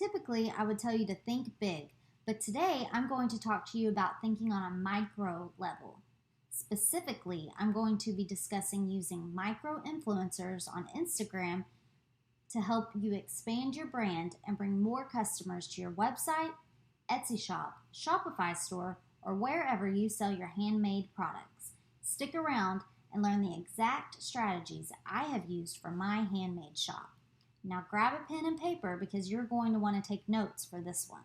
Typically, I would tell you to think big, but today I'm going to talk to you about thinking on a micro level. Specifically, I'm going to be discussing using micro-influencers on Instagram to help you expand your brand and bring more customers to your website, Etsy shop, Shopify store, or wherever you sell your handmade products. Stick around and learn the exact strategies I have used for my handmade shop. Now grab a pen and paper because you're going to want to take notes for this one.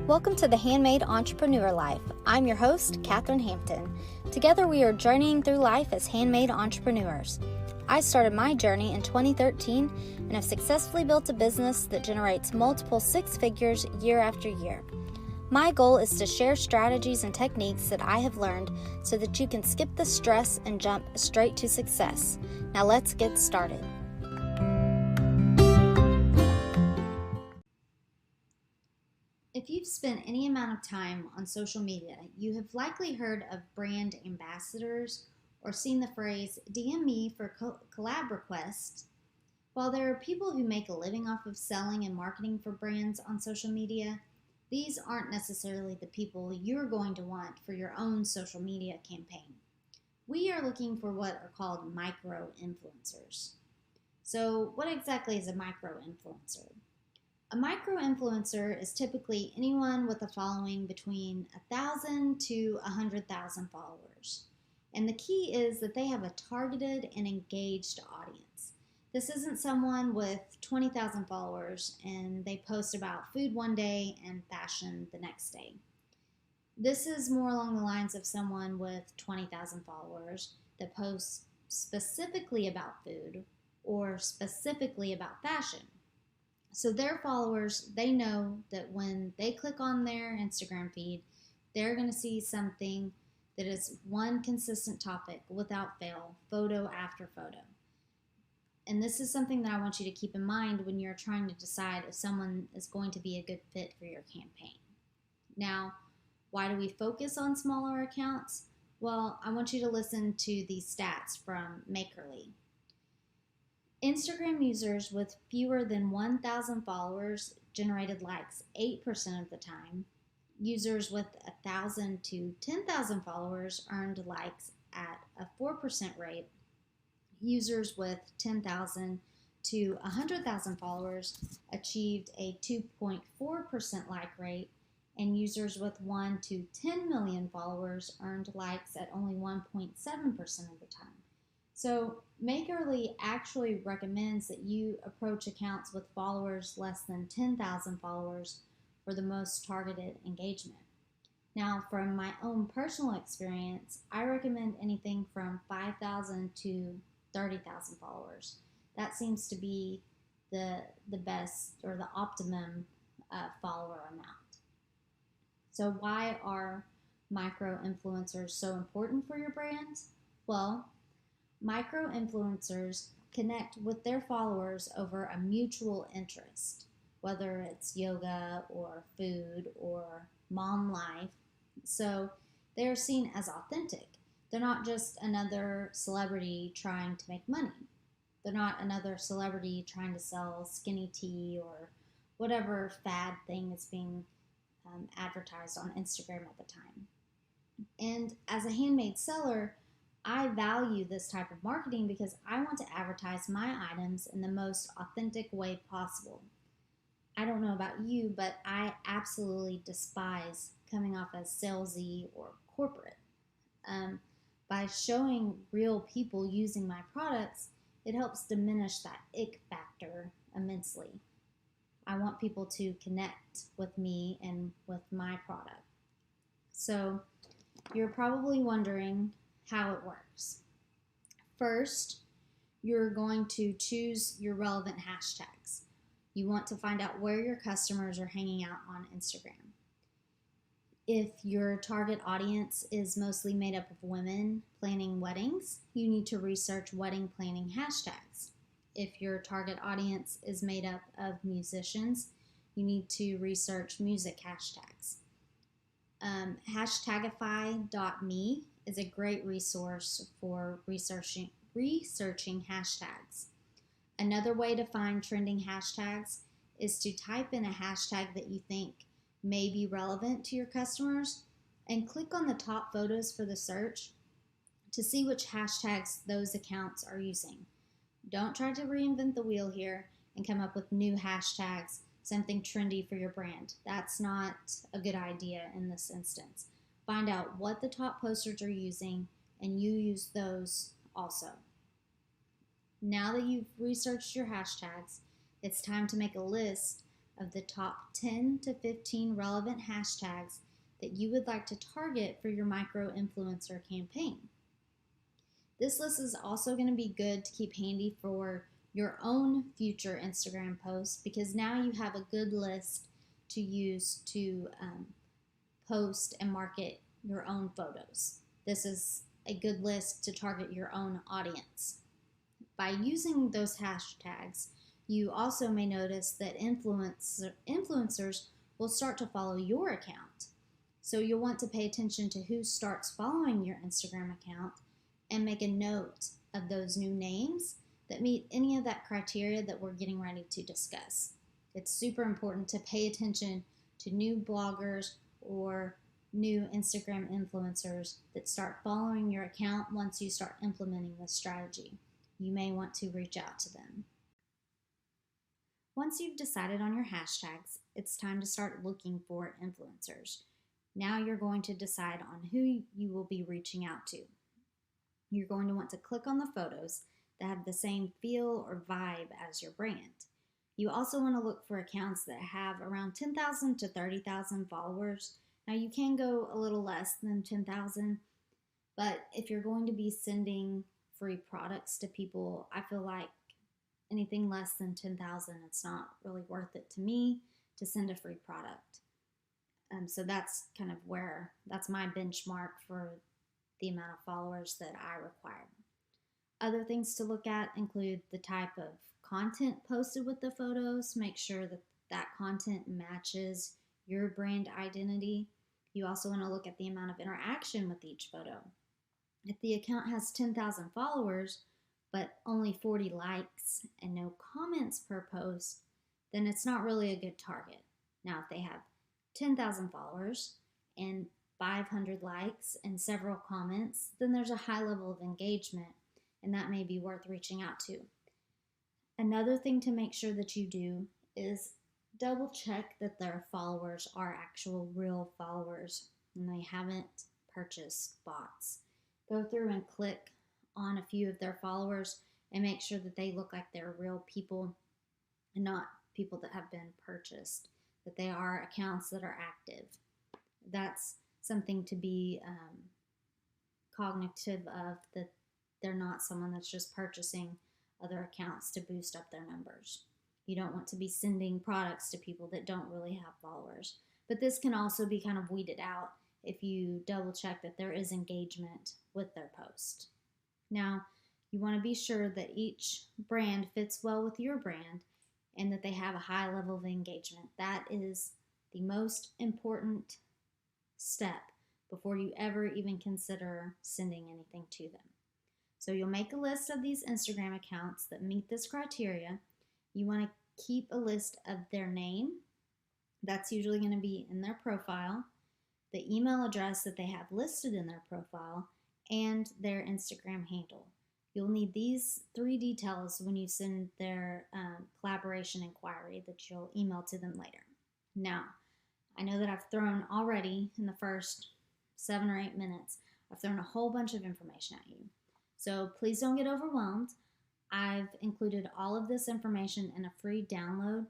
Welcome to the Handmade Entrepreneur Life. I'm your host, Katherine Hampton. Together we are journeying through life as handmade entrepreneurs. I started my journey in 2013 and have successfully built a business that generates multiple six figures year after year. My goal is to share strategies and techniques that I have learned so that you can skip the stress and jump straight to success. Now let's get started. If you've spent any amount of time on social media, you have likely heard of brand ambassadors or seen the phrase DM me for collab requests. While there are people who make a living off of selling and marketing for brands on social media, these aren't necessarily the people you're going to want for your own social media campaign. We are looking for what are called micro-influencers. So what exactly is a micro-influencer? A micro-influencer is typically anyone with a following between 1,000 to 100,000 followers. And the key is that they have a targeted and engaged audience. This isn't someone with 20,000 followers and they post about food one day and fashion the next day. This is more along the lines of someone with 20,000 followers that posts specifically about food or specifically about fashion. So their followers, they know that when they click on their Instagram feed, they're going to see something that is one consistent topic without fail, photo after photo. And this is something that I want you to keep in mind when you're trying to decide if someone is going to be a good fit for your campaign. Now, why do we focus on smaller accounts? Well, I want you to listen to these stats from Makerly. Instagram users with fewer than 1,000 followers generated likes 8% of the time. Users with 1,000 to 10,000 followers earned likes at a 4% rate. Users with 10,000 to 100,000 followers achieved a 2.4% like rate, and users with 1 to 10 million followers earned likes at only 1.7% of the time. So Makerly actually recommends that you approach accounts with followers less than 10,000 followers for the most targeted engagement. Now, from my own personal experience, I recommend anything from 5,000 to 30,000 followers. That seems to be the best or the optimum follower amount. So why are micro-influencers so important for your brand? Well, micro-influencers connect with their followers over a mutual interest, whether it's yoga or food or mom life. So they're seen as authentic. They're not just another celebrity trying to make money. They're not another celebrity trying to sell skinny tea or whatever fad thing is being advertised on Instagram at the time. And as a handmade seller, I value this type of marketing because I want to advertise my items in the most authentic way possible. I don't know about you, but I absolutely despise coming off as salesy or corporate. By showing real people using my products, it helps diminish that ick factor immensely. I want people to connect with me and with my product. So you're probably wondering how it works. First, you're going to choose your relevant hashtags. You want to find out where your customers are hanging out on Instagram. If your target audience is mostly made up of women planning weddings, you need to research wedding planning hashtags. If your target audience is made up of musicians, you need to research music hashtags. Hashtagify.me is a great resource for researching researching hashtags. Another way to find trending hashtags is to type in a hashtag that you think may be relevant to your customers and click on the top photos for the search to see which hashtags those accounts are using. Don't try to reinvent the wheel here and come up with new hashtags, something trendy for your brand. That's not a good idea in this instance. Find out what the top posters are using and you use those also. Now that you've researched your hashtags, it's time to make a list of the top 10 to 15 relevant hashtags that you would like to target for your micro-influencer campaign. This list is also going to be good to keep handy for your own future Instagram posts because now you have a good list to use to post and market your own photos. This is a good list to target your own audience. By using those hashtags, you also may notice that influencers will start to follow your account. So you'll want to pay attention to who starts following your Instagram account and make a note of those new names that meet any of that criteria that we're getting ready to discuss. It's super important to pay attention to new bloggers or new Instagram influencers that start following your account once you start implementing this strategy. You may want to reach out to them. Once you've decided on your hashtags, it's time to start looking for influencers. Now you're going to decide on who you will be reaching out to. You're going to want to click on the photos that have the same feel or vibe as your brand. You also want to look for accounts that have around 10,000 to 30,000 followers. Now you can go a little less than 10,000, but if you're going to be sending free products to people, I feel like anything less than 10,000, it's not really worth it to me to send a free product. So that's kind of that's my benchmark for the amount of followers that I require. Other things to look at include the type of content posted with the photos. Make sure that that content matches your brand identity. You also want to look at the amount of interaction with each photo. If the account has 10,000 followers, but only 40 likes and no comments per post, then it's not really a good target. Now, if they have 10,000 followers and 500 likes and several comments, then there's a high level of engagement, and that may be worth reaching out to. Another thing to make sure that you do is double check that their followers are actual real followers and they haven't purchased bots. Go through and click on a few of their followers and make sure that they look like they're real people and not people that have been purchased, that they are accounts that are active. That's something to be cognitive of, that they're not someone that's just purchasing other accounts to boost up their numbers. You don't want to be sending products to people that don't really have followers. But this can also be kind of weeded out if you double check that there is engagement with their post. Now, you want to be sure that each brand fits well with your brand and that they have a high level of engagement. That is the most important step before you ever even consider sending anything to them. So you'll make a list of these Instagram accounts that meet this criteria. You want to keep a list of their name. That's usually going to be in their profile, the email address that they have listed in their profile, and their Instagram handle. You'll need these 3 details when you send their collaboration inquiry that you'll email to them later. Now, I know that I've thrown already in the first 7 or 8 minutes, I've thrown a whole bunch of information at you. So please don't get overwhelmed. I've included all of this information in a free download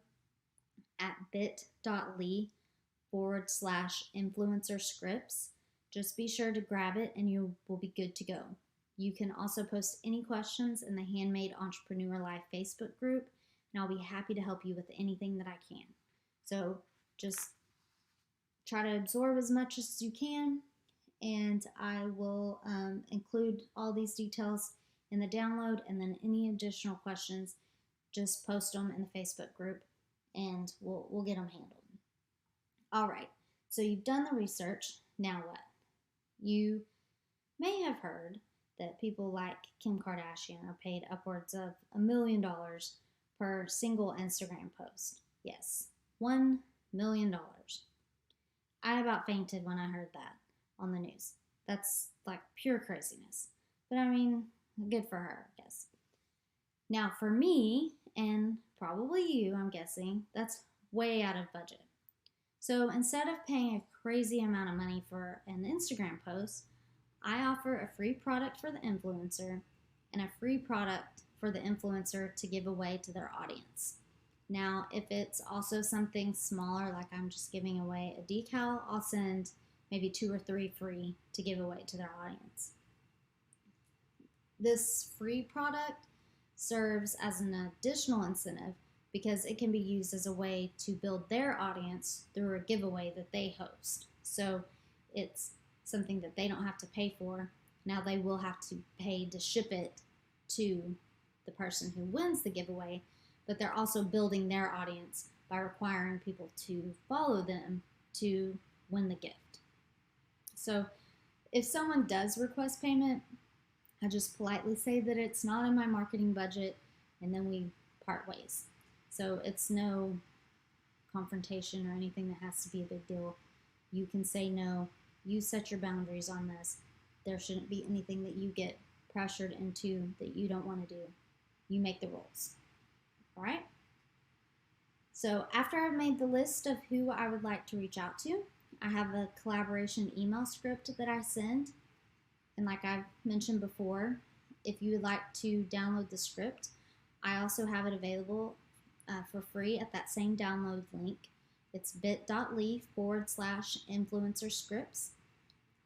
at bit.ly/influencer scripts. Just be sure to grab it and you will be good to go. You can also post any questions in the Handmade Entrepreneur Life Facebook group, and I'll be happy to help you with anything that I can. So just try to absorb as much as you can, and I will include all these details in the download, and then any additional questions, just post them in the Facebook group, and we'll get them handled. All right, so you've done the research. Now what? You may have heard that people like Kim Kardashian are paid upwards of $1 million per single Instagram post. Yes, $1 million. I about fainted when I heard that on the news. That's like pure craziness. But I mean, good for her, I guess. Now, for me, and probably you, I'm guessing, that's way out of budget. So instead of paying a crazy amount of money for an Instagram post, I offer a free product for the influencer and a free product for the influencer to give away to their audience. Now, if it's also something smaller, like I'm just giving away a decal, I'll send maybe 2 or 3 free to give away to their audience. This free product serves as an additional incentive because it can be used as a way to build their audience through a giveaway that they host. So it's something that they don't have to pay for. Now they will have to pay to ship it to the person who wins the giveaway, but they're also building their audience by requiring people to follow them to win the gift. So if someone does request payment, I just politely say that it's not in my marketing budget, and then we part ways. So it's no confrontation or anything that has to be a big deal. You can say no. You set your boundaries on this. There shouldn't be anything that you get pressured into that you don't want to do. You make the rules. All right? So after I've made the list of who I would like to reach out to, I have a collaboration email script that I send. And like I've mentioned before, if you would like to download the script, I also have it available for free at that same download link. It's bit.ly/influencer scripts.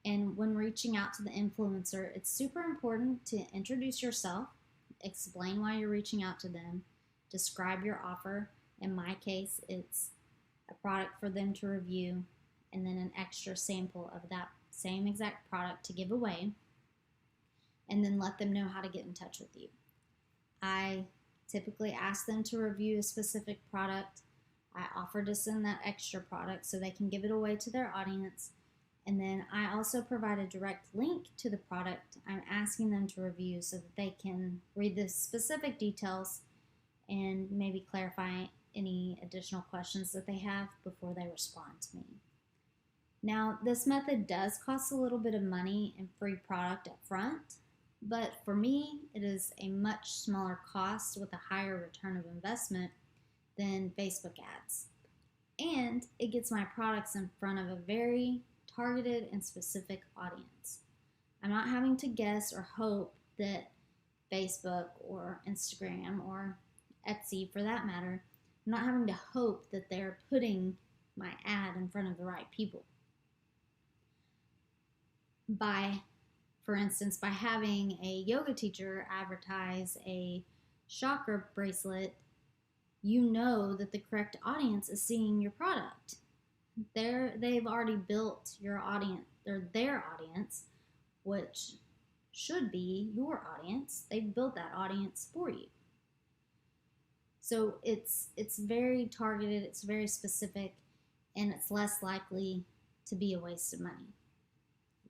And when reaching out to the influencer, it's super important to introduce yourself, explain why you're reaching out to them, describe your offer. In my case, it's a product for them to review, and then an extra sample of that same exact product to give away, and then let them know how to get in touch with you. I typically ask them to review a specific product. I offer to send that extra product so they can give it away to their audience. And then I also provide a direct link to the product I'm asking them to review so that they can read the specific details and maybe clarify any additional questions that they have before they respond to me. Now, this method does cost a little bit of money and free product up front, but for me, it is a much smaller cost with a higher return of investment than Facebook ads. And it gets my products in front of a very targeted and specific audience. I'm not having to guess or hope that Facebook or Instagram or Etsy, for that matter, I'm not having to hope that they're putting my ad in front of the right people. For instance, by having a yoga teacher advertise a chakra bracelet, you know that the correct audience is seeing your product. They've already built your audience, or their audience, which should be your audience. They've built that audience for you. So it's very targeted, it's very specific, and it's less likely to be a waste of money.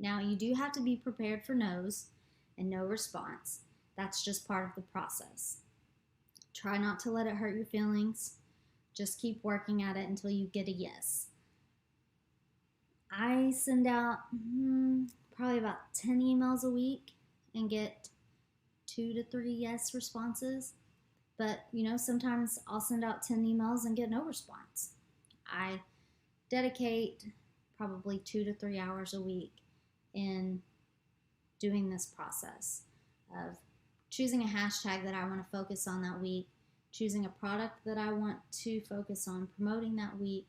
Now, you do have to be prepared for no's and no response. That's just part of the process. Try not to let it hurt your feelings. Just keep working at it until you get a yes. I send out probably about 10 emails a week and get 2 to 3 yes responses. But, sometimes I'll send out 10 emails and get no response. I dedicate probably 2 to 3 hours a week in doing this process of choosing a hashtag that I want to focus on that week, choosing a product that I want to focus on promoting that week,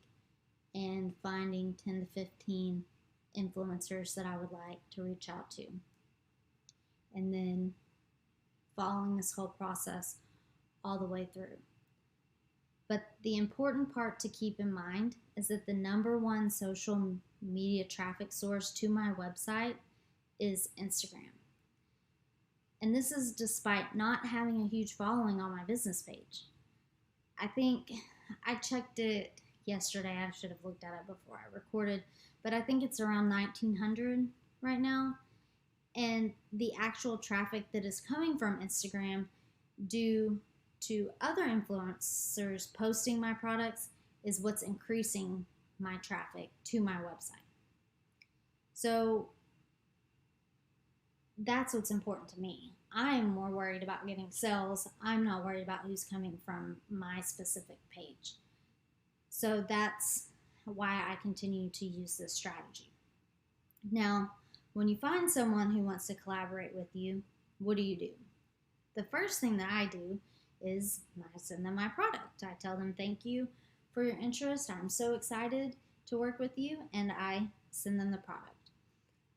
and finding 10 to 15 influencers that I would like to reach out to. And then following this whole process all the way through. But the important part to keep in mind is that the number one social media traffic source to my website is Instagram. And this is despite not having a huge following on my business page. I think I checked it yesterday. I should have looked at it before I recorded, but I think it's around 1,900 right now. and the actual traffic that is coming from Instagram due to other influencers posting my products is what's increasing my traffic to my website. So that's what's important to me. I'm more worried about getting sales. I'm not worried about who's coming from my specific page. So that's why I continue to use this strategy. Now, when you find someone who wants to collaborate with you, what do? The first thing that I do is I send them my product. I tell them thank you for your interest. I'm so excited to work with you, and I send them the product.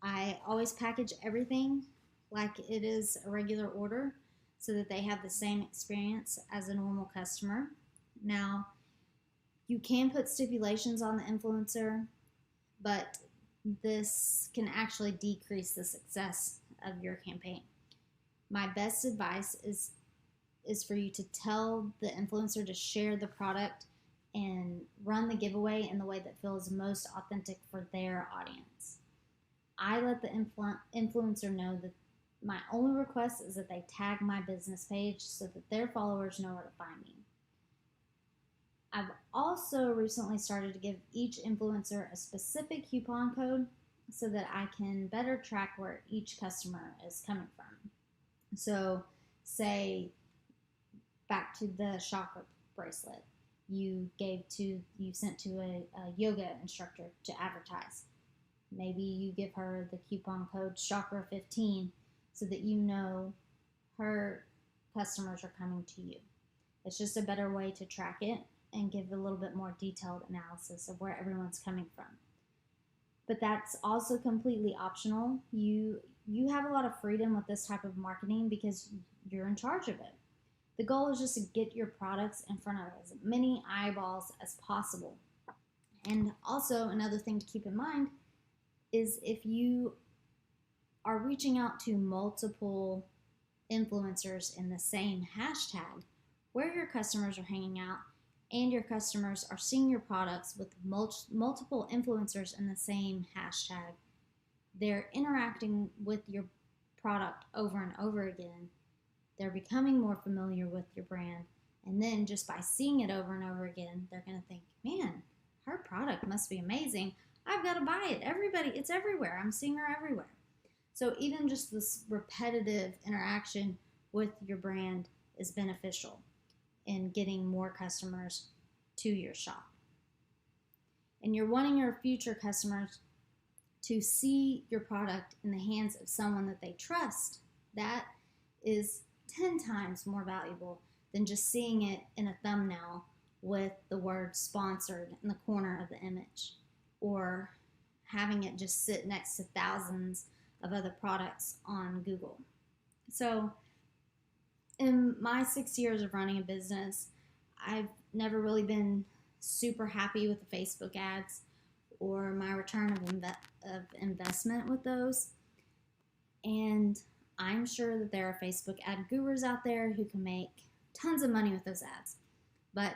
I always package everything like it is a regular order so that they have the same experience as a normal customer. Now, you can put stipulations on the influencer, but this can actually decrease the success of your campaign. My best advice is for you to tell the influencer to share the product and run the giveaway in the way that feels most authentic for their audience. I let the influencer know that my only request is that they tag my business page so that their followers know where to find me. I've also recently started to give each influencer a specific coupon code so that I can better track where each customer is coming from. So, say back to the chakra bracelet you sent to a yoga instructor to advertise. Maybe you give her the coupon code chakra15 so that you know her customers are coming to you. It's just a better way to track it and give a little bit more detailed analysis of where everyone's coming from. But that's also completely optional. You have a lot of freedom with this type of marketing because you're in charge of it. The goal is just to get your products in front of as many eyeballs as possible. And also another thing to keep in mind is if you are reaching out to multiple influencers in the same hashtag, where your customers are hanging out and your customers are seeing your products with multiple influencers in the same hashtag, they're interacting with your product over and over again. They're becoming more familiar with your brand. And then just by seeing it over and over again, they're going to think, man, her product must be amazing. I've got to buy it. It's everywhere. I'm seeing her everywhere. So even just this repetitive interaction with your brand is beneficial in getting more customers to your shop. And you're wanting your future customers to see your product in the hands of someone that they trust. That is 10 times more valuable than just seeing it in a thumbnail with the word sponsored in the corner of the image, or having it just sit next to thousands of other products on Google. So in my 6 years of running a business, I've never really been super happy with the Facebook ads or my return of investment with those. And I'm sure that there are Facebook ad gurus out there who can make tons of money with those ads, but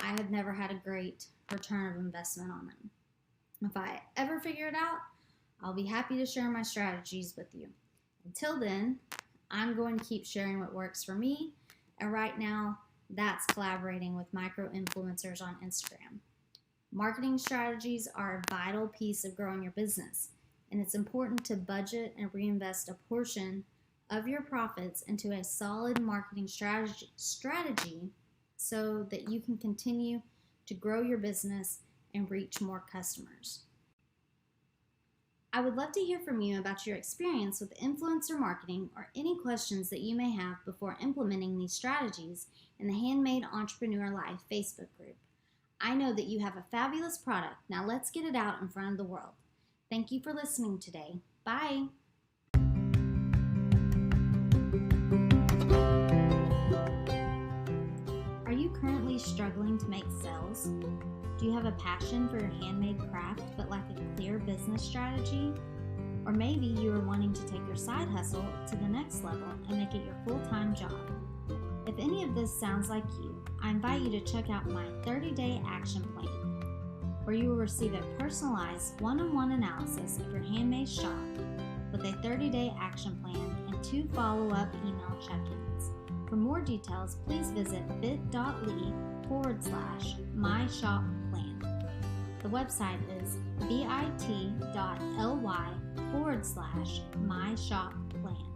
I have never had a great return of investment on them. If I ever figure it out, I'll be happy to share my strategies with you. Until then, I'm going to keep sharing what works for me, and right now, that's collaborating with micro-influencers on Instagram. Marketing strategies are a vital piece of growing your business, and it's important to budget and reinvest a portion of your profits into a solid marketing strategy so that you can continue to grow your business and reach more customers. I would love to hear from you about your experience with influencer marketing or any questions that you may have before implementing these strategies in the Handmade Entrepreneur Life Facebook group. I know that you have a fabulous product. Now let's get it out in front of the world. Thank you for listening today. Bye. Are you currently struggling to make sales? Do you have a passion for your handmade craft but lack a clear business strategy? Or maybe you are wanting to take your side hustle to the next level and make it your full-time job. If any of this sounds like you, I invite you to check out my 30-day action plan, where you will receive a personalized one-on-one analysis of your handmade shop with with a 30-day action plan and 2 follow-up email check-ins. For more details, please visit bit.ly/myshopPlan. The website is bit.ly/myshopPlan.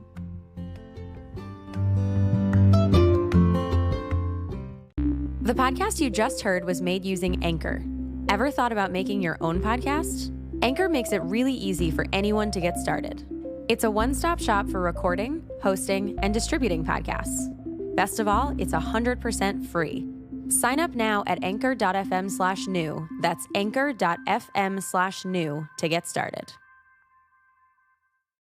The podcast you just heard was made using Anchor. Ever thought about making your own podcast? Anchor makes it really easy for anyone to get started. It's a one-stop shop for recording, hosting, and distributing podcasts. Best of all, it's 100% free. Sign up now at anchor.fm/new. That's anchor.fm/new to get started.